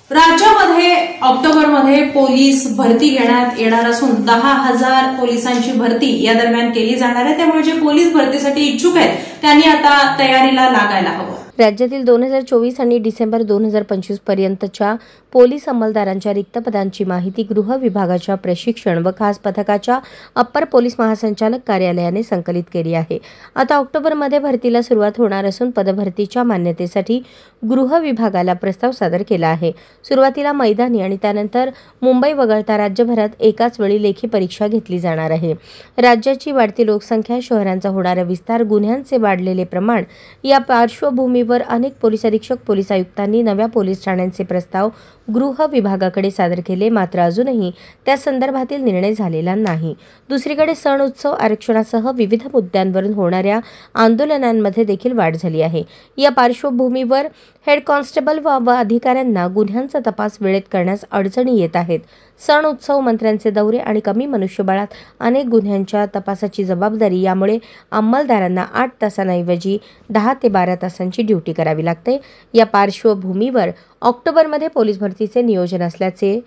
राज्यामध्ये ऑक्टोबरमध्ये पोलीस भरती घेण्यात येणार असून 10,000 पोलिसांची भरती या दरम्यान केली जाणार आहे। त्यामुळे जे पोलीस भरतीसाठी इच्छुक आहेत त्यांनी आता तयारीला लागायला हवं। राज्यातील 2024 आणि डिसेंबर 2025 पर्यंतच्या पोलीस अंमलदारांच्या रिक्त पदांची माहिती गृह विभागाच्या प्रशिक्षण व खास पथकाच्या अप्पर पोलीस महासंचालक कार्यालयाने संकलित केली आहे। आता ऑक्टोबरमध्ये भरतीला सुरुवात होणार असून पदभरतीच्या मान्यतेसाठी गृह विभागाला प्रस्ताव सादर केला आहे। सुरुवातीला मैदानी आणि त्यानंतर मुंबई वगळता राज्यभरात एकाच वेळी लेखी परीक्षा घेतली जाणार आहे। राज्याची वाढती लोकसंख्या, शहरांचा होणारा विस्तार, गुन्ह्यांचे वाढलेले प्रमाण या पार्श्वभूमीवर अनेक पोलीस अधीक्षक, पोलीस आयुक्तांनी नव्या पोलीस ठाण्यांचे प्रस्ताव गृह विभागाकडे सादर केले, मात्र अजूनही त्या संदर्भातील निर्णय झालेला नाही। दुसरीकडे सण उत्सव, आरक्षणासह विविध मुद्द्यांवरून होणाऱ्या आंदोलनांमध्ये देखील वाढ झाली आहे। या पार्श्वभूमीवर हेड कॉन्स्टेबल व अधिकाऱ्यांना गुन्ह्यांचा तपास वेळेत करण्यास अडचणी येत आहेत। सण उत्सव, मंत्र्यांचे दौरे आणि कमी मनुष्यबळात अनेक गुन्ह्यांच्या तपासाची जबाबदारी, यामुळे अंमलदारांना 8 तासांऐवजी 10 ते 12 तासांची ड्युटी करावी लागते। या पार्श्वभूमीवर ऑक्टोबरमध्ये पोलीस भरतीचे नियोजन असल्याचे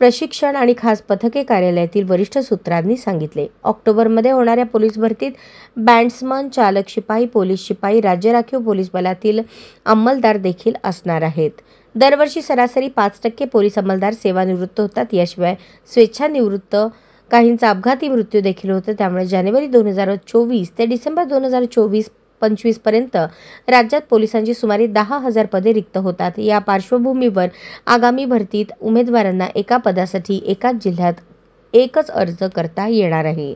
प्रशिक्षण आणि खास पथके कार्यालयातील वरिष्ठ सूत्रांनी सांगितले। ऑक्टोबरमध्ये होणाऱ्या पोलीस भरतीत बॅट्समन, चालक शिपाई, पोलीस शिपाई, राज्य राखीव पोलीस बलातील अंमलदार देखील असणार आहेत। दरवर्षी सरासरी 5% पोलीस अंमलदार सेवानिवृत्त होतात। याशिवाय स्वेच्छानिवृत्त, काहींचा अपघाती मृत्यू देखील होतो। त्यामुळे जानेवारी 2024 ते डिसेंबर 2025 पर्यंत राज्यात पोलिसांची सुमारे 10,000 पदे रिक्त होतात। या पार्श्वभूमीवर आगामी भरतीत उमेदवारांना एका पदासाठी एकाच जिल्ह्यात एकच अर्ज करता येणार आहे।